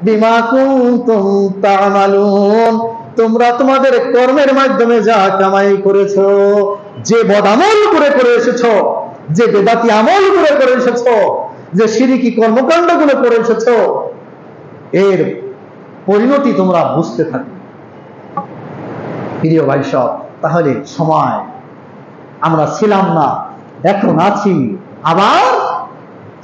বিমা কুনতুম তা'মালুন, তোমরা তোমাদের কর্মের মাধ্যমে যা কামাই করেছো, যে বদামল করে এসেছো, যে বেদাতি আমল করে এসেছো, যে শিরকি কর্মকাণ্ড করে এসেছো, এর পরিণতি তোমরা বুঝতে থাকো। প্রিয় ভাই সব, তাহলে সময় আমরা ছিলাম না, এখন আছি, আবার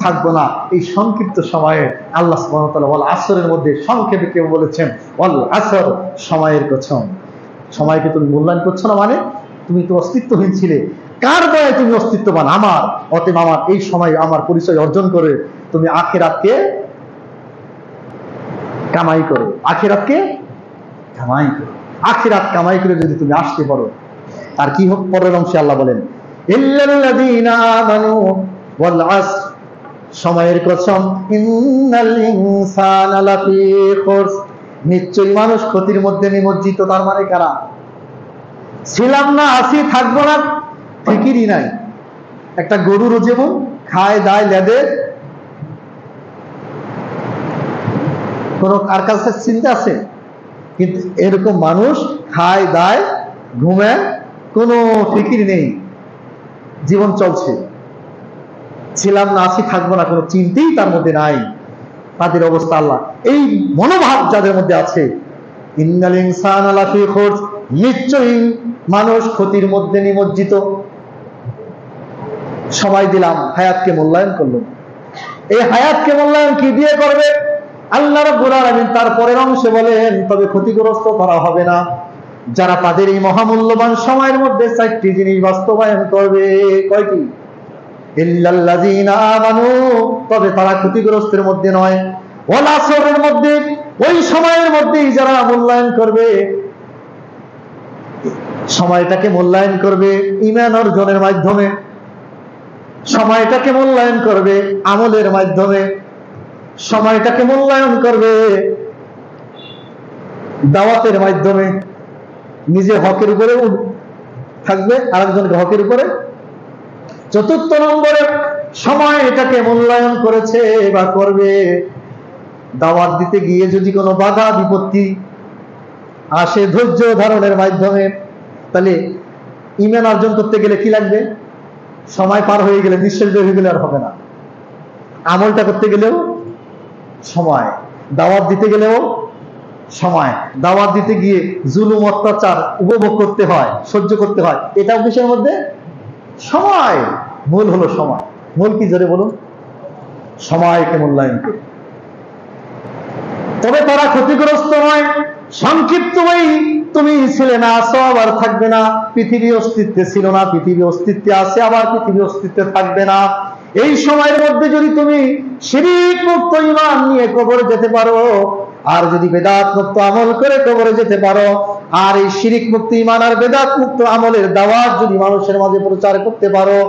থাকবো না। এই সংক্ষিপ্ত সময়ে আল্লাহ সুবহানাহু ওয়া তাআলা ওয়াল আসরের মধ্যে সংক্ষেপে কেউ বলেছেন ওয়াল আসর, সময়ের কসম। সময়কে তুমি মূল্যায়ন করছো না, মানে তুমি তো অস্তিত্বহীন ছিলে, কার দয়ায় তুমি অস্তিত্ববান? আমার। অতএব আমার এই সময়, আমার পরিচয় অর্জন করে তুমি আখিরাতকে কামাই করো, আখিরাতকে কামাই করো। আখিরাত কামাই করে যদি তুমি আসতে পারো, আর কি হোক, পরের অংশে আল্লাহ বলেন ইল্লাল্লাযীনা আমানু ওয়াল আসর, সময়ের কসম, ইন্নাল ইনসানা লাফি খুসর, নিশ্চয়ই মানুষ ক্ষতির মধ্যে নিমজ্জিত। তার মানে কারা? ছিলাম না, আছি, থাকবো না, ফিকিরই নাই। একটা গরুরও যেমন খায় দায় লেদে, কোন আর কাছে চিন্তা আছে? কিন্তু এরকম মানুষ খায় দায় ঘুমায়, কোনো ফিকির নেই, জীবন চলছে, ছিলাম না আছি থাকবো না, কোনো চিন্তাই তার মধ্যে নাই। তাদের অবস্থা আল্লাহ, এই মনোভাব যাদের মধ্যে আছে, ইন্নাল ইনসানা লাফি খুসর, নিশ্চয়ই মানুষ ক্ষতির মধ্যে নিমজ্জিত। সময় দিলাম, হায়াতকে মূল্যায়ন করলো। এই হায়াতকে মূল্যায়ন কি দিয়ে করবে? আল্লাহ রাব্বুল আলামিন তার পরের অংশে বলেন, তবে ক্ষতিগ্রস্ত করা হবে না যারা তাদের এই মহামূল্যবান সময়ের মধ্যে 4টি জিনিস বাস্তবায়ন করবে। কয়টি? ইল্লাল্লাযীনা আমানু, তবে তারা ক্ষতিগ্রস্তের মধ্যে নয়। ওয়াল আসরের মধ্যে, ওই সময়ের মধ্যেই যারা মূল্যায়ন করবে, সময়টাকে মূল্যায়ন করবে ঈমান অর্জনের মাধ্যমে, সময়টাকে মূল্যায়ন করবে আমলের মাধ্যমে, সময়টাকে মূল্যায়ন করবে দাওয়াতের মাধ্যমে। নিজে হকের উপরে থাকবে, আরেকজনকে হকের উপরে। চতুর্থ নম্বরে, সময় এটাকে মূল্যায়ন করেছে বা করবে দাওয়াত দিতে গিয়ে যদি কোনো বাধা বিপত্তি আসে ধৈর্য ধারণের মাধ্যমে। তাহলে ঈমান অর্জন করতে গেলে কি লাগবে? সময় পার হয়ে গেলে, নিঃশ্বাস বের হয়ে গেলে আর হবে না। আমলটা করতে গেলেও সময়, দাওয়াত দিতে গেলেও সময়, দাওয়াত দিতে গিয়ে জুলুম অত্যাচার উপভোগ করতে হয়, সহ্য করতে হয়, এটাও বিষয়ের মধ্যে সময়। মূল হলো সময়। মূল কি জোরে বলুন? সময়কে মূল্যায়ন করে। তবে তারা ক্ষতিগ্রস্ত নয়। সংক্ষিপ্ত ওই তুমি ছিলে না, আসো আবার থাকবে না। পৃথিবী অস্তিত্বে ছিল না, পৃথিবী অস্তিত্বে আছে, আবার পৃথিবী অস্তিত্বে থাকবে না। এই সময়ের মধ্যে যদি তুমি শিরক মুক্ত ঈমান নিয়ে কবরে যেতে পারো, আর যদি বেদাত মুক্ত আমল করে কবরে যেতে পারো, আর এই শিরক মুক্ত ঈমান আর বেদাত মুক্ত আমলের দাওয়াত যদি মানুষের মাঝে প্রচার করতে পারো,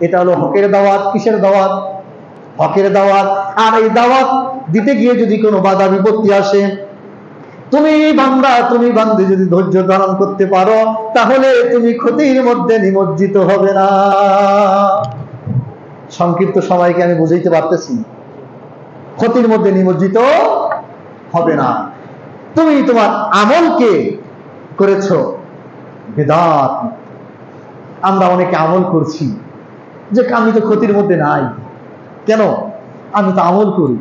এটা হলো হকের দাওয়াত। কিসের দাওয়াত? হকের দাওয়াত। আর এই দাওয়াত দিতে গিয়ে যদি কোনো বাধা বিপত্তি আসে, তুমি বান্দা, তুমি বান্দী যদি ধৈর্য ধারণ করতে পারো, তাহলে তুমি ক্ষতির মধ্যে নিমজ্জিত হবে না। সংক্ষিপ্ত সময়কে আমি বুঝাইতে পারতেছি, ক্ষতির মধ্যে নিমজ্জিত হবে না। তুমি তোমার আমলকে করেছো বেদাত। আমরা অনেকে আমল করছি যে আমি তো ক্ষতির মধ্যে নাই, কেন? আমি তো আমল করি।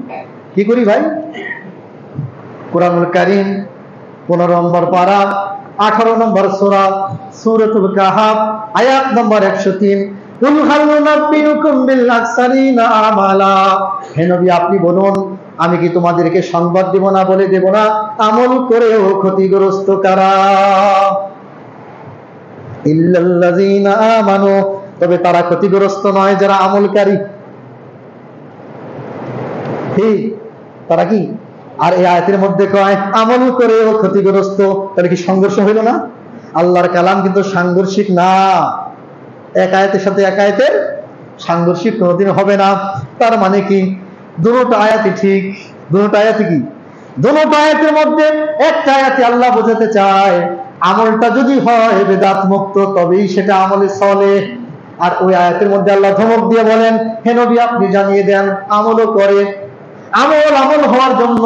কি করি ভাই? কুরআনুল কারীম 15 নম্বর পারা 18 নম্বর সূরা সূরাতুল কাহাফ আয়াত নম্বর 103, কুল হাল নুনাব্বিউকুম বিল আকসারিনা আমালা। হে নবী, আপনি বলুন, আমি কি তোমাদেরকে সংবাদ দেব না, বলে দেব না আমল করেও ক্ষতিগ্রস্ত কারা? ইল্লাল্লাযীনা আমানু, তবে তারা ক্ষতিগ্রস্ত নয় যারা আমলকারী। ঠিক, তারা কি? আর এই আয়াতের মধ্যে কয় আমল করেও ক্ষতিগ্রস্ত। তাহলে কি সংঘর্ষ হইল না? আল্লাহর কালাম কিন্তু সাংঘর্ষিক না। এক আয়াতের সাথে এক আয়াতের সাংঘর্ষিক কোনোদিন হবে না। তার মানে কি? দুটো আয়াতই ঠিক। দুটো আয়াতই কি? দুটো আয়াতের মধ্যে একটা আয়াতে আল্লাহ বোঝাতে চায় আমলটা যদি হয় বেদাত মুক্ত, তবেই সেটা আমলে চলে। আর ওই আয়াতের মধ্যে আল্লাহ ধমক দিয়ে বলেন, হে নবী, আপনি জানিয়ে দেন আমলও করে। আমল হওয়ার জন্য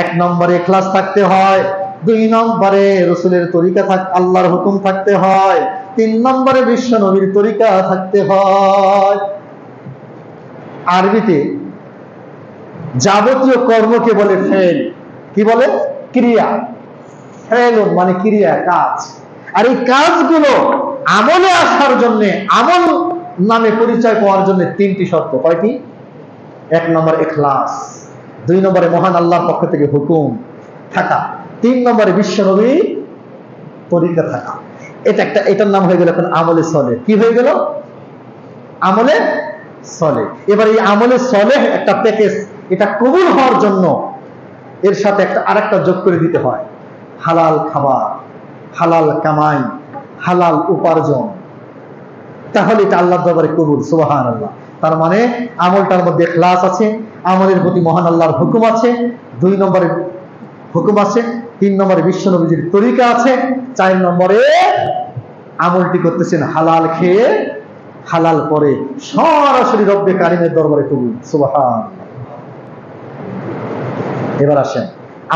1 নম্বরে ইখলাস থাকতে হয়, 2 নম্বরে রাসূলের তরিকা আল্লাহর হুকুম থাকতে হয়, 3 নম্বরে বিশ্ব নবীর তরিকা থাকতে হয়। আরবিতে যাবতীয় কর্মকে বলে ফেল। কি বলে? ক্রিয়া। ফেল মানে ক্রিয়া, কাজ। আর এই কাজগুলো আমলে আসার জন্য, আমল নামে পরিচয় পাওয়ার জন্য 3টি শর্ত। কয়টি? 1 নম্বর ইখলাস, 2 নম্বরে মহান আল্লাহর পক্ষ থেকে হুকুম থাকা, 3 নম্বরে বিশ্ব নবীর তরিকা থাকা। এটার নাম হয়ে গেল এখন আমলে সলেহ। কি হয়ে গেল? আমলে সলেহ। এবার এই আমলে সলেহ একটা প্যাকেজ, এটা কবুল হওয়ার জন্য এর সাথে আরেকটা যোগ করে দিতে হয়, হালাল খাবার, হালাল কামাই, হালাল উপার্জন। তাহলে এটা আল্লাহর দরবারে কবুল। সুবহানাল্লাহ। তার মানে আমলটার মধ্যে ইখলাস আছে, আমলের প্রতি মহান আল্লাহর হুকুম আছে, 2 নম্বরে হুকুম আছে, 3 নম্বরে বিশ্ব নবীর তরিকা আছে, 4 নম্বরে আমলটি করতেছেন হালাল খেয়ে, হালাল পরে, সরাসরি রব্বে কারিমের দরবারে কবুল। সুবহানাল্লাহ। এবার আসেন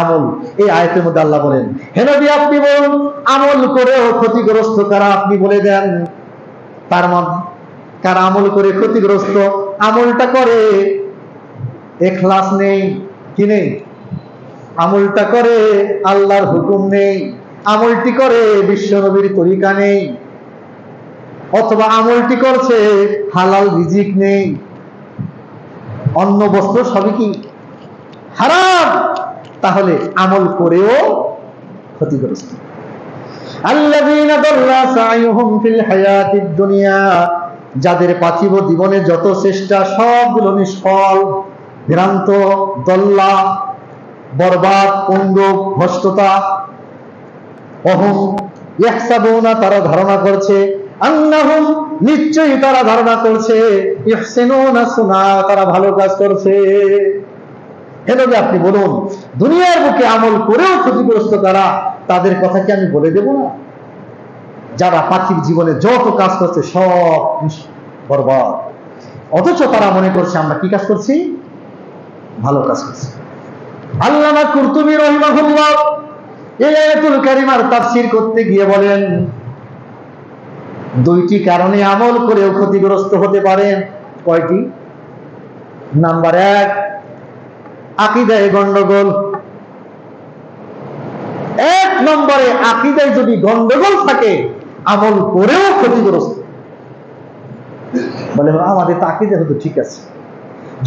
আমল। এই আয়াতের মধ্যে আল্লাহ বলেন, হে নবী আপনি বলুন আমল করেও ক্ষতিগ্রস্ত কারা, আপনি বলে দেন। তার মধ্যে কারা আমল করে ক্ষতিগ্রস্ত? আমলটা করে ইখলাস নেই, কি নেই? আমলটা করে আল্লাহর হুকুম নেই, আমলটি করে বিশ্ব নবীর তরিকা নেই, অথবা আমলটি করছে হালাল রিজিক নেই, অন্ন বস্ত্র সবই কি হারাম, তাহলে আমল করেও ক্ষতিগ্রস্ত। আল্লাযীনা দাল্লা সাইয়ুহুম ফিল হায়াতিদ দুনিয়া, যাদের পার্থিব জীবনে যত চেষ্টা সবগুলো নিষ্ফল, ভ্রান্ত, দল্লা, বরবাদ, পঙ্গু, ভ্রষ্টতা। অহম ইয়াহসাবুনা, তারা ধারণা করছে, আন্নাহুম, নিশ্চয়ই তারা ধারণা করছে, ইহসিনুনা সুনা, তারা ভালো কাজ করছে। হে নবী আপনি বলুন দুনিয়ার বুকে আমল করেও ক্ষতিগ্রস্ত কারা, তাদের কথা কি আমি বলে দেব না? যারা পার্থিব জীবনে যত কাজ করছে সব বরবাদ, অথচ তারা মনে করছে আমরা কি কাজ করছি? ভালো কাজ করছি। আল্লামা কুরতুবী রাহিমাহুল্লাহ এই আয়াতুল কারিমার তাফসীর করতে গিয়ে বলেন, দুইটি কারণে আমল করেও ক্ষতিগ্রস্ত হতে পারেন। কয়টি? নাম্বার 1, আকীদায় গন্ডগোল। 1 নম্বরে আকীদায় যদি গন্ডগোল থাকে আমল করেও ক্ষতিগ্রস্ত। বলে আমাদের তো আকীদা হয়তো ঠিক আছে,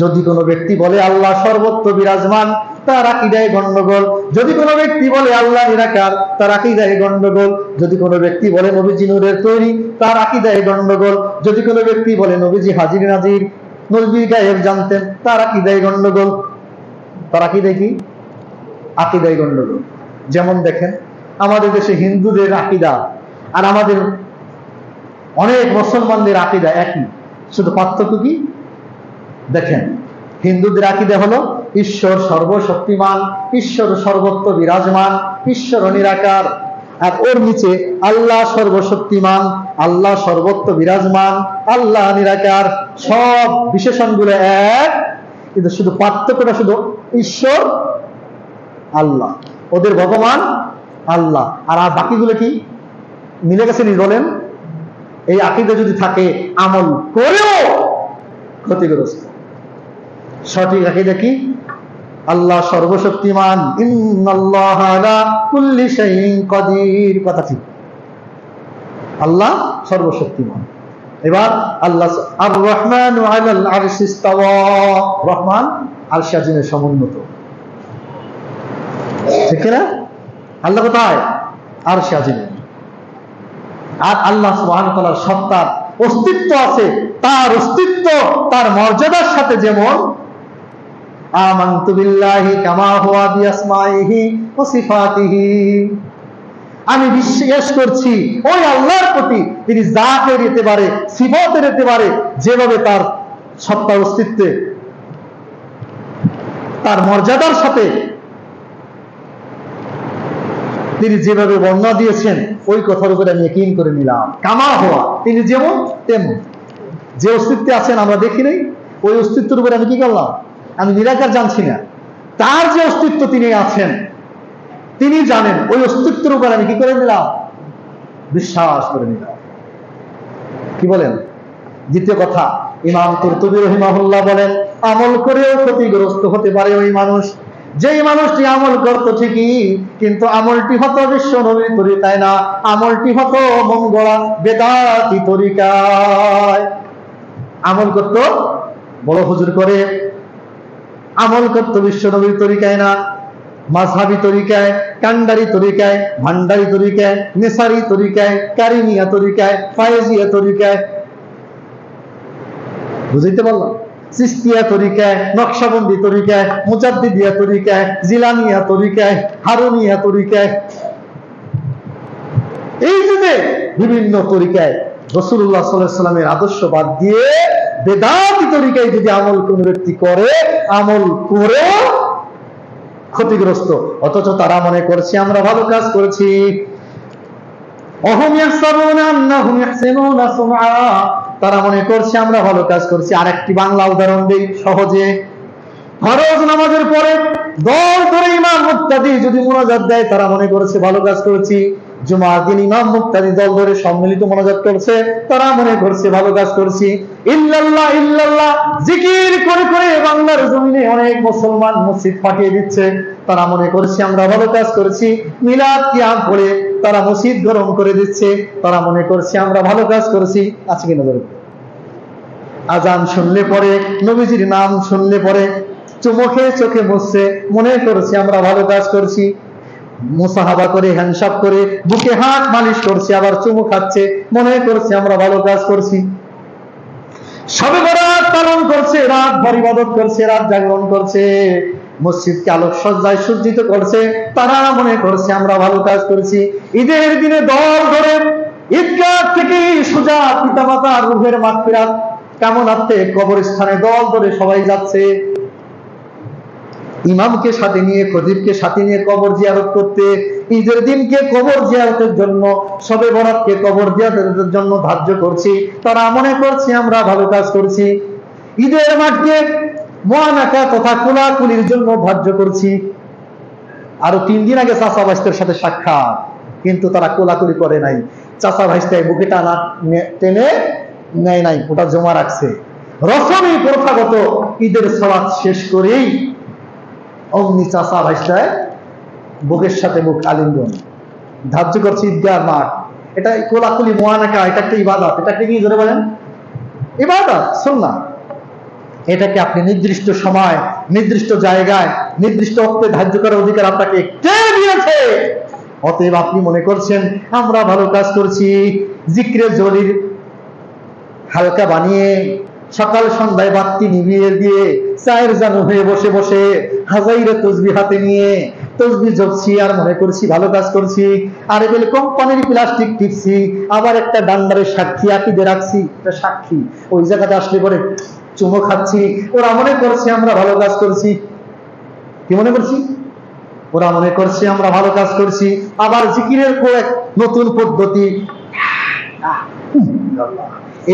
যদি কোনো ব্যক্তি বলে আল্লাহ সর্বত্র বিরাজমান, তার আকীদায় গন্ডগোল। যদি কোনো ব্যক্তি বলে আল্লাহ নিরাকার, তার আকীদায় গন্ডগোল। যদি কোনো ব্যক্তি বলে নবীজি নূরের তৈরি, তার আকীদায় গন্ডগোল। যদি কোনো ব্যক্তি বলে নবীজি হাজির নাজির, নবী গায়েব জানতেন, তার আকীদায় গন্ডগোল। তার আকীদায় কি? আকীদায় গন্ডগোল। যেমন দেখেন আমাদের দেশে হিন্দুদের আকীদা আর আমাদের অনেক মুসলমানদের আকীদা একই, শুধু পার্থক্য কি? দেখেন হিন্দুদের আকীদা হলো ঈশ্বর সর্বশক্তিমান, ঈশ্বর সর্বত্র বিরাজমান, ঈশ্বর নিরাকার। আর ওর নিচে আল্লাহ সর্বশক্তিমান, আল্লাহ সর্বত্র বিরাজমান, আল্লাহ নিরাকার, সব বিশেষণগুলো এক, কিন্তু শুধু পার্থক্যটা শুধু ঈশ্বর আল্লাহ, ওদের ভগবান আল্লাহ, আর বাকিগুলো কি মিলে গেছে নি? বলেন এই আকীদা যদি থাকে আমল করেও ক্ষতিগ্রস্ত। সঠিক আকীদা কি? আল্লাহ সর্বশক্তিমান, ইন্নাল্লাহা আলা কুল্লি শাইইন কাদির, কথা ঠিক, আল্লাহ সর্বশক্তিমান। এবার আল্লাহ আর রহমানু আলাল আরশি ইস্তাওয়া, রহমান আরশ আজিমের সমুন্নত, ঠিক না? আল্লাহ কোথায়? আরশ আজিমে। আর আল্লাহ সুবহানাহু ওয়া তাআলার সত্তার অস্তিত্ব আছে, তার অস্তিত্ব তার মর্যাদার সাথে যেমন আমানতু বিল্লাহি কামা হুয়া বিআসমাইহি ওয়া সিফাতিহি, আমি বিশ্বাস করছি ওই আল্লাহর প্রতি, তিনি জাতের হতে পারে, সিফাতের হতে পারে, যেভাবে তার সত্তার অস্তিত্বে তার মর্যাদার সাথে তিনি যেভাবে বর্ণনা দিয়েছেন ওই কথার উপরে আমি ইয়াকিন করে নিলাম। কামা হওয়া, তিনি যেমন তেমন, যে অস্তিত্বে আছেন আমরা দেখি নাই, ওই অস্তিত্বের উপরে আমি কি করলাম? আমি নিরাকার জানছি না, তার যে অস্তিত্ব তিনি আছেন, তিনি জানেন, ওই অস্তিত্বের উপর আমি কি করে নিলাম? বিশ্বাস করে নিলাম। কি বলেন? দ্বিতীয় কথা, ইমাম কুরতুবী রাহিমাহুল্লাহ বলেন আমল করেও ক্ষতিগ্রস্ত হতে পারে ওই মানুষ, যেই মানুষটি আমল করতো ঠিকই, কিন্তু আমলটি হতো বিশ্ব নবীর তরিকায় না, আমলটি হতো মঙ্গলা বেদাতি তরিকায়। আমল করতো বড় হুজুর করে, আমল করতো বিশ্ব নবীর তরিকায় না, মাযহাবী তরিকায়, কান্ডারি তরিকায়, ভান্ডারি তরিকায়, নেসারি তরিকায়, কারিমিয়া তরিকায়, ফায়েজিয়া তরিকায়, বুঝাইতে পারলাম? চিশতিয়া তরিকায়, নকশবন্দি তরিকায়, মুজাদ্দিদিয়া তরিকায়, জিলানিয়া তরিকায়, হারুনিয়া তরিকায়, এই যে বিভিন্ন তরিকায় রাসূলুল্লাহ সাল্লাল্লাহু আলাইহি ওয়াসাল্লামের আদর্শ বাদ দিয়ে বেদাতি তরিকায় যদি আমল কোন ব্যক্তি করে, আমল করে ক্ষতিগ্রস্ত, অথচ তারা মনে করছে আমরা ভালো কাজ করেছি। অহুম ইয়াহসাবুনা আন্নাহুম ইহসিনুনা সুনআ, তারা মনে করছে আমরা ভালো কাজ করছি। আরেকটি বাংলা উদাহরণ দেই সহজে, ফরজ নামাজের পরে দল ধরে ইমাম মুক্তাদি যদি মুনাজাত দেয় তারা মনে করেছে ভালো কাজ করেছি। জুমার দিন ইমাম মুক্তাদি দল ধরে সম্মিলিত মুনাজাত করছে, তারা মনে করছে ভালো কাজ করেছি। ইল্লাল্লাহ ইল্লাল্লাহ জিকির করে করে বাংলার জমিনে অনেক মুসলমান মসজিদ ফাটিয়ে দিচ্ছে, তারা মনে করছে আমরা ভালো কাজ করেছি। মিলাদ কিয়াম পড়ে তারা মসজিদ গরম করে দিচ্ছে, তারা মনে করছে আমরা ভালো কাজ করেছি। আছে কিনা ধরে আজান শুনলে পরে, নবীজির নাম শুনলে পরে চোখে চোখে বসছে, মনে করেছে আমরা ভালো কাজ করছি। মুসাহাবা করে হ্যান্ডশাপ করে বুকে হাত মালিশ করছে, আবার চুমু খাচ্ছে, মনে করছে আমরা ভালো কাজ করছি। শবে বরাত পালন করছে, রাত ভর ইবাদত করছে, রাত জাগরণ করছে, মসজিদকে আলোকসজ্জায় সজ্জিত করছে, তারা মনে করছে আমরা ভালো কাজ করেছি। ঈদের দিনে দল ধরে ঈদগাহ থেকে সোজা পিতামাতার রূহের মাগফিরাত কামনার্থে কবরস্থানে দল ধরে সবাই যাচ্ছে, ইমামকে সাথে নিয়ে, খতিবকে সাথে নিয়ে কবর জিয়ারত করতে। ঈদের দিনকে কবর জিয়ারতের জন্য, শবে বরাতকে কবর জিয়ারতের জন্য ধার্য করছি, তারা মনে করছে আমরা ভালো কাজ করছি। ঈদের মাঠকে মুআনাকা তথা কোলাকুলির জন্য ধার্য করছি। আরো 3 দিন আগে চাচা ভাইস্তের সাথে সাক্ষাৎ, কিন্তু তারা কোলাকুলি করে নাই, চাচা ভাইস্তে বুকে টানা টেনে নেয় নাই, ওটা জমা রাখছে। রসমি প্রথাগত ঈদের সালাত শেষ করেই অমনি চাচা ভাইস্তায় বুকের সাথে বুক আলিঙ্গন ধার্য করছে ঈদগাহ মাঠ। এটা কোলাকুলি মুআনাকা, এটা একটা ইবাদত। এটাকে কি জোরে বলেন? ইবাদত, সুন্নাহ। এটাকে আপনি নির্দিষ্ট সময়, নির্দিষ্ট জায়গায়, নির্দিষ্ট অক্তে ধার্য করার অধিকার আপনাকে কে দিয়েছে? অতএব আপনি মনে করছেন আমরা ভালো কাজ করছি। জিক্রে জলির হালকা বানিয়ে সকাল সন্ধ্যায় বাতি নিভিয়ে দিয়ে চায়ের জানু হয়ে বসে বসে হাজাইরে তসবি হাতে নিয়ে তসবি জপছি আর মনে করছি ভালো কাজ করছি। আর এগুলো কোম্পানির প্লাস্টিক টিপছি, আবার একটা ডান্ডারের সাক্ষী আঁকিতে রাখছি, একটা সাক্ষী, ওই জায়গাতে আসলে পরে চুমো খাচ্ছি। ওরা মনে করছে আমরা ভালো কাজ করছি। কি মনে করছি? ওরা মনে করছে আমরা ভালো কাজ করছি। আবার জিকিরের এক নতুন পদ্ধতি,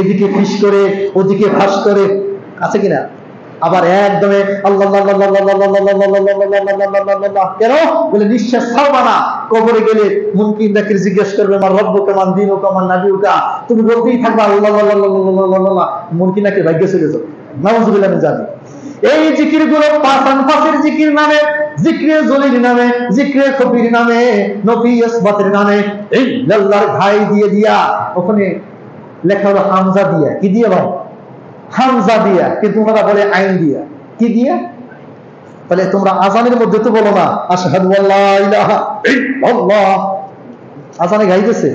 এদিকে ফিস করে ওদিকে ফাঁস করে, আছে কিনা? আবার একদমে আল্লাহ কেন বলে নিঃশ্বাস ছাড়বা না। কবরে গেলে মুনকির নাকির জিজ্ঞেস করবে আমার রব্বুকা মান দীনুকা মান নাবিয়ুকা, তুমি বলতেই থাকবা আল্লাহ আল্লাহ, মুনকির নাকির ভাগ্য চলে যাবে। নাউযুবিল্লাহ মিন যালিক। এই জিকির গুলো পাঁচের জিকির নামে, জিক্রে জলিল নামে, জিক্রে খবির নামে, নবী ইসবাতের নামে, এই আল্লাহর ঘাই দিয়ে দিয়া ওখানে লেখা হলো হামজা দিয়া। কি দিয়ে ভাই? হামজা দিয়া, কিন্তু ওনারা বলে আইন দিয়া। কি দিয়া? তাহলে তোমরা আজানের মধ্যে তো বলো না আশহাদু আল্লা ইলাহা ইল্লাল্লাহ, আজানে গাইতেছে।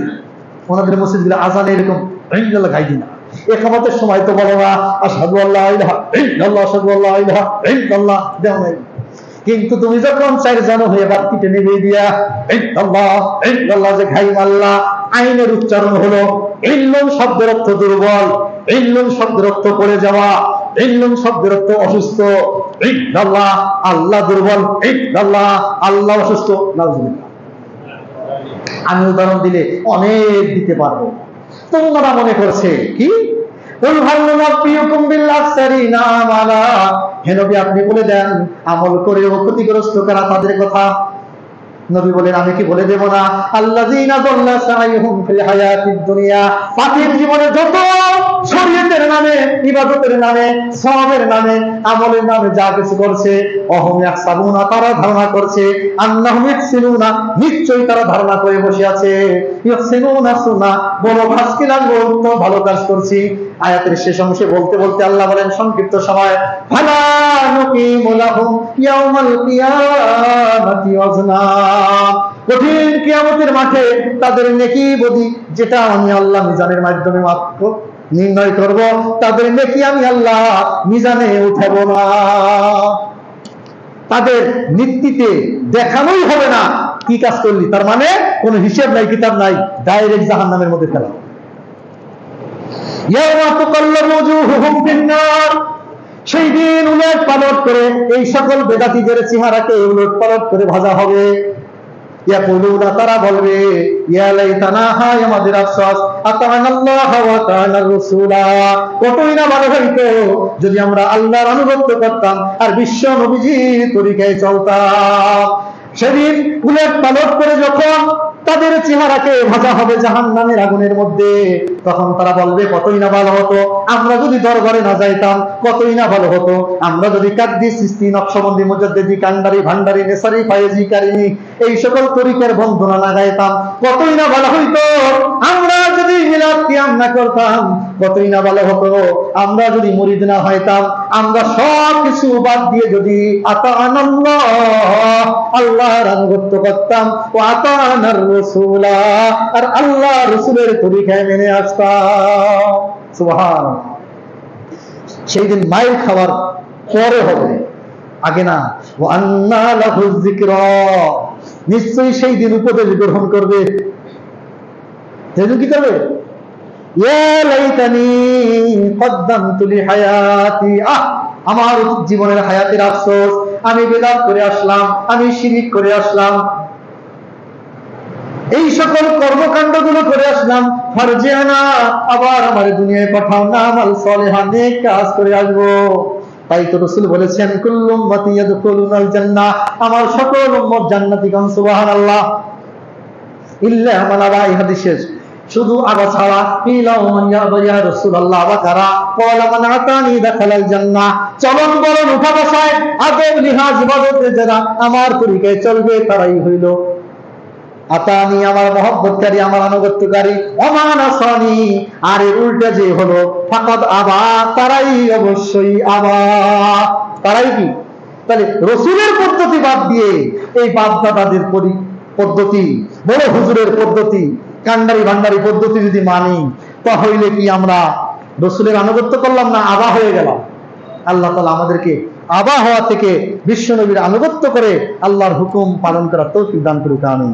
ওনাদের মসজিদগুলো আজানে এরকম ইল্লাল্লাহ গাই দিনা। ইকামতের সময় তো বলো না আশহাদু আল্লা ইলাহা ইল্লাল্লাহ, আশহাদু আল্লা ইলাহা ইল্লাল্লাহ, দেও নাই। কিন্তু তুমি যখন চার জানো হয়ে বাতিটা নিভে দিয়া ইল্লাল্লাহ ইল্লাল্লাহ যে ঘাই মাল্লা, আইনের উচ্চারণ হলো ইল্লুম শব্দের অর্থ দুর্বল, ইল্লুম শব্দের অর্থ পড়ে যাওয়া, ইল্লুম শব্দের অর্থ অসুস্থ, ইল্লাল্লাহ আল্লাহ দুর্বল, ইল্লাল্লাহ আল্লাহ অসুস্থ। নাউযুবিল্লাহ। আমি উদাহরণ দিলে অনেক দিতে পারবো। তোমরা মনে করছে কি হে নবী আপনি বলে দেন আমল করে ও ক্ষতিগ্রস্ত কারা তাদের কথা। নবী বলেন আমি কি বলে দেব না? আল্লাযীনা দাল্লা সাইয়ুহুম ফিল হায়াতিদ দুনিয়া, পার্থিব জীবনে যত শরীয়তের নামে, ইবাদতের নামে, সওয়াবের নামে, আমলের নামে যা কিছু করছে, অহম ইয়াহসাবুনা তারা ধারণা করছে, আন্নাহুম ইয়াহসিনুনা নিশ্চয়ই তারা ধারণা করে বসে আছে, ইয়াহসিনুনা সুনা বড় ভাস্কি লাগলো তো ভালো কাজ করছি। আয়াতের শেষ অংশে বলতে বলতে আল্লাহ বলেন সংক্ষিপ্ত সময় ফালা নুকিমু লাহুম ইয়াউমাল কিয়ামাতি ওয়াজনা, কঠিন কিয়ামতের মাঠে তাদের নেকি বদি যেটা আমি আল্লাহ মিজানের মাধ্যমে মাত্র নির্ণয় করব, তাদের নেকি আমি আল্লাহ মিজানে উঠাবো না। তাদের নীতিতে দেখানোই হবে না কি কাজ করলি, তার মানে কোন হিসেব নাই, কিতাব নাই, ডাইরেক্ট জাহান্নামের মধ্যে ফেলা। সেই দিন উলট পালট করে এই সকল বেদাতীদের চেহারাকে উলট পালট করে ভাজা হবে। তারা বলবে ইয়া লাইতানা, হায় আমাদের আফসোস, আতানাল্লাহ ওয়া আতানার রাসূলা, কতই না ভালো হইতো যদি আমরা আল্লাহর আনুগত্য করতাম আর বিশ্ব নবীজির তরিকায় চলতাম। সেদিন উলট পালট করে যখন তাদের চেহারাকে ভাজা হবে জাহান্নামের আগুনের মধ্যে, তখন তারা বলবে কতই না ভালো হতো আমরা যদি দরবারে না যাইতাম, কতই না ভালো হতো আমরা যদি কাদ্দি, সিস্তি, নকশবন্দি, মুজাদ্দিদি, কান্ডারি, ভান্ডারি, নেসারি, ফায়েজি, কারিমি এই সকল তরিকার বন্ধনা না গাইতাম, কতই না ভালো হইতো আমরা যদি মিলাদ কিয়াম না করতাম, কতই না ভালো হতো আমরা যদি মুরিদ না হইতাম। আমরা সব কিছু বাদ দিয়ে যদি আতানাল্লাহ আল্লাহর আনুগত্য করতাম ও আতানার রাসূলা আর আল্লাহ রাসূলের তরিকায় মেনে আসতাম। সুবহানাল্লাহ। সেই দিন মাইর খাওয়ার পরে হবে, আগে না। ওয়া আন্না লাহু যিকরা, নিশ্চয়ই সেই দিন উপদেশ গ্রহণ করবে। কি করবে? ইয়া লাইতানি কদ্দামতু লিহায়াতি, আমার জীবনের হায়াতের আফসোস, আমি বিদআত করে আসলাম, আমি শিরক করে আসলাম, এই সকল কর্মকাণ্ডগুলো করে আসলাম। ফারজিআনা, আবার আমার দুনিয়ায় পাঠাও না, আমাল সালিহান, নেক কাজ করে আসবো। তাই তো রাসূল বলেছেন কুল্লু উম্মতি ইয়াদখুলুনাল জান্নাহ, আমার সকল উম্মত জান্নাতীগণ। সুবহানাল্লাহ। ইল্লা মান আবা, এই হাদিসের শুধু আবা ছাড়া। ইলাউ মান ইয়া রাসূলুল্লাহ, আবা কারা? ক্বালা মান আতানি দাখালাল জান্নাহ, চলন বলন উঠা বসায় আদব লিহাজ ইবাদতে যারা আমার তরিকায় চলবে তারাই হইল আতানি, আমার মহব্বতকারী, আমার আনুগত্যকারী। ওমান আসানি, আর এর উল্টা যে হলো ফাকাদ আবা, তারাই অবশ্যই আবা। তারাই কি? তাহলে রাসূলের পদ্ধতি বাদ দিয়ে এই বাপদাদাদের পদ্ধতি, বড় হুজুরের পদ্ধতি, কান্ডারি ভান্ডারি পদ্ধতি যদি মানি, তাহলে কি আমরা রাসূলের আনুগত্য করলাম না আবা হয়ে গেলাম? আল্লাহ তাআলা আমাদেরকে আবা হওয়া থেকে বিশ্বনবীর আনুগত্য করে আল্লাহর হুকুম পালন করার তৌফিক দান করুক। আমিন।